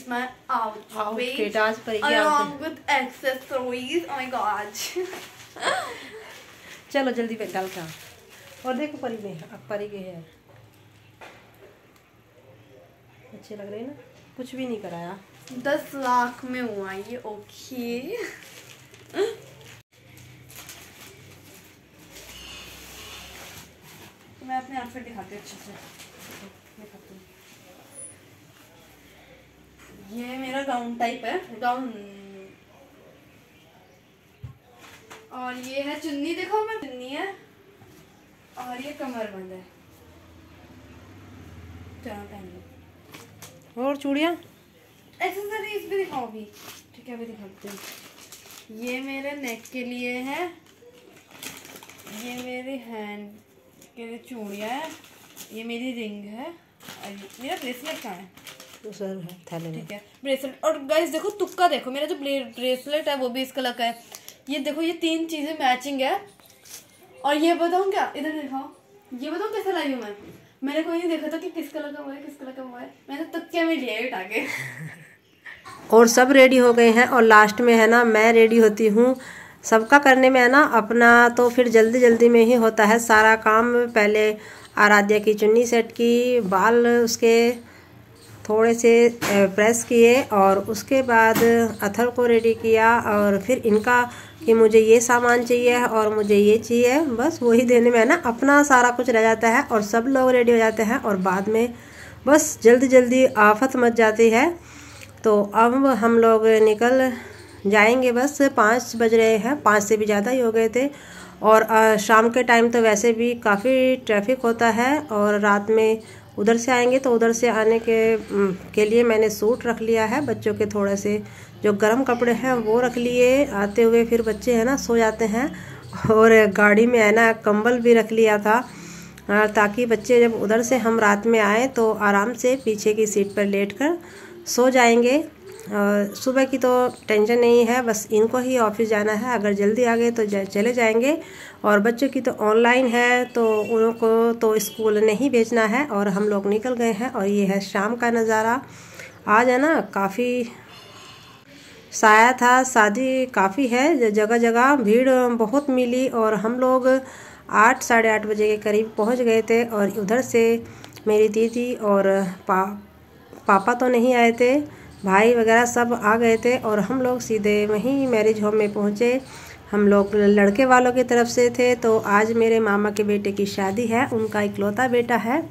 my outfit आज पर along with accessories. Oh my god. चलो जल्दी पे डाल के और देखो परी में अब परी के है अच्छे लग रहे हैं ना, कुछ भी नहीं कराया। 10 लाख में हुआ ये। ओके तो मैं अपने आउटफिट दिखाती हूँ अच्छे से। दिखाती हूँ, ये मेरा गाउन टाइप है, गाउन। और ये है चुन्नी, देखो मैं चुन्नी है और ये कमर बंद है। चलो पहन लो। और चूड़ियाँ एक्सेसरीज भी दिखाओ अभी। ठीक है अभी दिखाते हैं। ये मेरे नेक के लिए है, ये मेरे हैंड के लिए चूड़ियाँ है, ये मेरी रिंग है और मेरा ब्रेसलेट कहाँ है? तो सर है थैले में। ठीक है ब्रेसलेट। और गाइस देखो तुक्का देखो, मेरा जो ब्रेसलेट है वो भी इस कलर का है। ये देखो ये 3 चीजें मैचिंग है। और ये बताऊँ क्या, इधर दिखाओ, ये बताऊँ कैसा लाई हूँ मैं। मैंने कोई नहीं देखा था कि किस कलर का हुआ है, किस कलर का हुआ है, मैंने तुक्के में लिया है उठा के। और सब रेडी हो गए हैं और लास्ट में है ना मैं रेडी होती हूँ। सबका करने में है ना अपना तो फिर जल्दी जल्दी में ही होता है सारा काम। पहले आराध्या की चुन्नी सेट की, बाल उसके थोड़े से प्रेस किए और उसके बाद अथर को रेडी किया और फिर इनका कि मुझे ये सामान चाहिए और मुझे ये चाहिए, बस वही देने में है ना अपना सारा कुछ रह जाता है और सब लोग रेडी हो जाते हैं और बाद में बस जल्दी जल्दी आफत मच जाती है। तो अब हम लोग निकल जाएंगे, बस 5 बज रहे हैं, 5 से भी ज़्यादा ही हो गए थे। और शाम के टाइम तो वैसे भी काफ़ी ट्रैफिक होता है और रात में उधर से आएंगे तो उधर से आने के लिए मैंने सूट रख लिया है। बच्चों के थोड़े से जो गर्म कपड़े हैं वो रख लिए, आते हुए फिर बच्चे है ना सो जाते हैं। और गाड़ी में है ना कंबल भी रख लिया था ताकि बच्चे जब उधर से हम रात में आए तो आराम से पीछे की सीट पर लेटकर सो जाएंगे। सुबह की तो टेंशन नहीं है, बस इनको ही ऑफिस जाना है, अगर जल्दी आ गए तो चले जाएंगे। और बच्चों की तो ऑनलाइन है तो उनको तो स्कूल नहीं भेजना है और हम लोग निकल गए हैं। और ये है शाम का नज़ारा। आज है ना काफ़ी साया था, शादी काफ़ी है, जगह जगह भीड़ बहुत मिली और हम लोग 8 साढ़े 8 बजे के करीब पहुंच गए थे। और उधर से मेरी दीदी और पापा तो नहीं आए थे, भाई वगैरह सब आ गए थे और हम लोग सीधे वहीं मैरिज होम में पहुँचे। हम लोग लड़के वालों की तरफ से थे तो आज मेरे मामा के बेटे की शादी है, उनका इकलौता बेटा है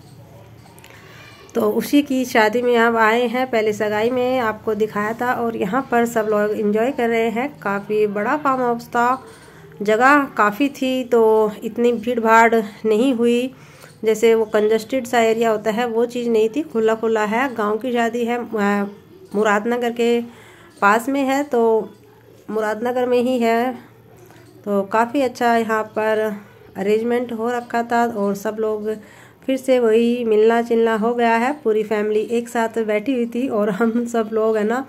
तो उसी की शादी में अब आए हैं। पहले सगाई में आपको दिखाया था और यहाँ पर सब लोग एंजॉय कर रहे हैं। काफ़ी बड़ा फार्म हाउस था, जगह काफ़ी थी तो इतनी भीड़ भाड़ नहीं हुई, जैसे वो कंजस्टेड सा एरिया होता है वो चीज़ नहीं थी, खुला खुला है। गांव की शादी है, मुरादनगर के पास में है तो मुरादनगर में ही है तो काफ़ी अच्छा यहाँ पर अरेंजमेंट हो रखा था। और सब लोग फिर से वही मिलना चिलना हो गया है, पूरी फैमिली एक साथ बैठी हुई थी। और हम सब लोग है ना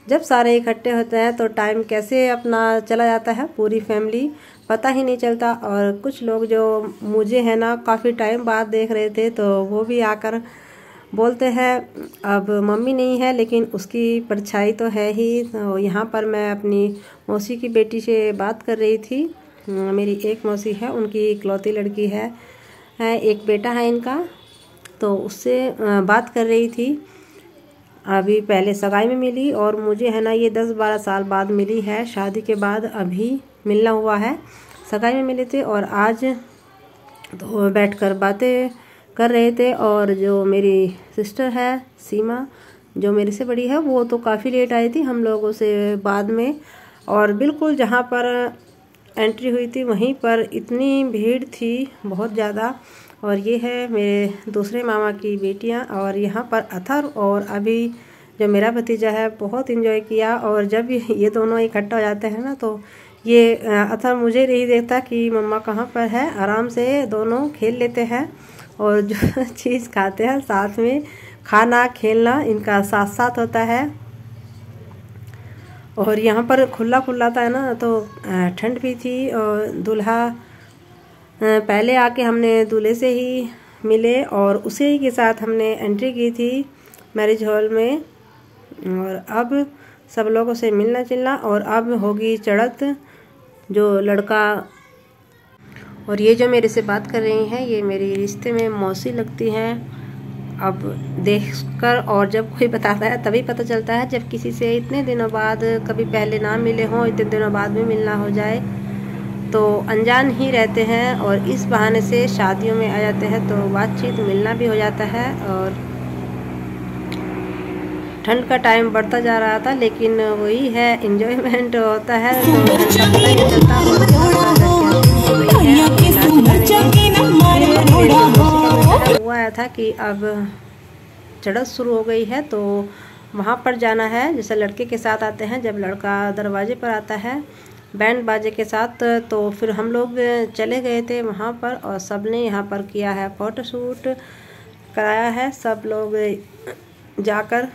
जब सारे इकट्ठे होते हैं तो टाइम कैसे अपना चला जाता है, पूरी फैमिली पता ही नहीं चलता। और कुछ लोग जो मुझे है ना काफ़ी टाइम बाद देख रहे थे तो वो भी आकर बोलते हैं अब मम्मी नहीं है लेकिन उसकी परछाई तो है ही। तो यहाँ पर मैं अपनी मौसी की बेटी से बात कर रही थी, मेरी एक मौसी है, उनकी इकलौती लड़की है, एक बेटा है इनका, तो उससे बात कर रही थी। अभी पहले सगाई में मिली और मुझे है ना ये 10-12 साल बाद मिली है, शादी के बाद अभी मिलना हुआ है। सगाई में मिले थे और आज तो बैठकर बातें कर रहे थे। और जो मेरी सिस्टर है सीमा, जो मेरे से बड़ी है, वो तो काफ़ी लेट आई थी हम लोगों से बाद में। और बिल्कुल जहाँ पर एंट्री हुई थी वहीं पर इतनी भीड़ थी बहुत ज़्यादा। और ये है मेरे दूसरे मामा की बेटियाँ और यहाँ पर अथर और अभी जो मेरा भतीजा है बहुत एंजॉय किया। और जब ये दोनों इकट्ठा हो जाते हैं ना तो ये अथर मुझे नहीं देखता कि मम्मा कहाँ पर है, आराम से दोनों खेल लेते हैं और जो चीज़ खाते हैं साथ में, खाना खेलना इनका साथ साथ होता है। और यहाँ पर खुला खुला था ना तो ठंड भी थी। और दूल्हा पहले आके हमने दूल्हे से ही मिले और उसी के साथ हमने एंट्री की थी मैरिज हॉल में। और अब सब लोगों से मिलना जुलना, और अब होगी चढ़त। जो लड़का और ये जो मेरे से बात कर रही हैं, ये मेरी रिश्ते में मौसी लगती हैं। अब देखकर और जब कोई बताता है तभी पता चलता है, जब किसी से इतने दिनों बाद, कभी पहले ना मिले हों, इतने दिनों बाद में मिलना हो जाए तो अनजान ही रहते हैं, और इस बहाने से शादियों में आ जाते हैं तो बातचीत, मिलना भी हो जाता है। और ठंड का टाइम बढ़ता जा रहा था, लेकिन वही है, एंजॉयमेंट होता है तो पता ही नहीं चलता। हुआ था कि अब चढ़त शुरू हो गई है, तो वहाँ पर जाना है। जैसे लड़के के साथ आते हैं, जब लड़का दरवाजे पर आता है बैंड बाजे के साथ, तो फिर हम लोग चले गए थे वहाँ पर, और सब ने यहाँ पर किया है, फ़ोटोशूट कराया है सब लोग जाकर।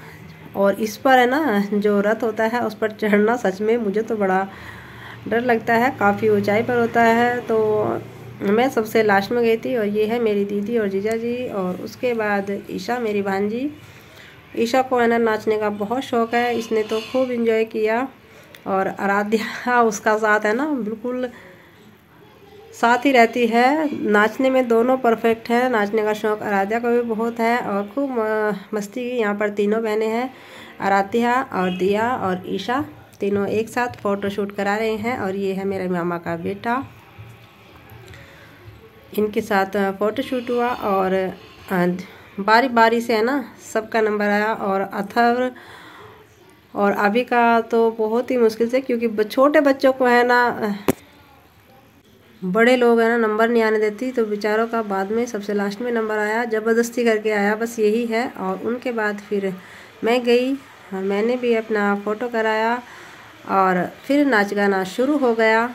और इस पर है ना, जो रथ होता है उस पर चढ़ना सच में मुझे तो बड़ा डर लगता है, काफ़ी ऊंचाई पर होता है। तो मैं सबसे लास्ट में गई थी, और ये है मेरी दीदी और जीजा जी, और उसके बाद ईशा मेरी भांजी। ईशा को है ना नाचने का बहुत शौक़ है, इसने तो खूब इंजॉय किया। और आराध्या उसका साथ है ना, बिल्कुल साथ ही रहती है, नाचने में दोनों परफेक्ट है। नाचने का शौक़ आराध्या को भी बहुत है, और खूब मस्ती की। यहाँ पर तीनों बहनें हैं, आराध्या और दिया और ईशा, तीनों एक साथ फ़ोटोशूट करा रहे हैं। और ये है मेरे मामा का बेटा, इनके साथ फ़ोटोशूट हुआ। और बारी बारी से है ना सबका नंबर आया, और अथर्व और अभी का तो बहुत ही मुश्किल से, क्योंकि छोटे बच्चों को है ना, बड़े लोग है ना नंबर नहीं आने देती, तो बेचारों का बाद में सबसे लास्ट में नंबर आया, ज़बरदस्ती करके आया, बस यही है। और उनके बाद फिर मैं गई, मैंने भी अपना फ़ोटो कराया, और फिर नाच गाना शुरू हो गया।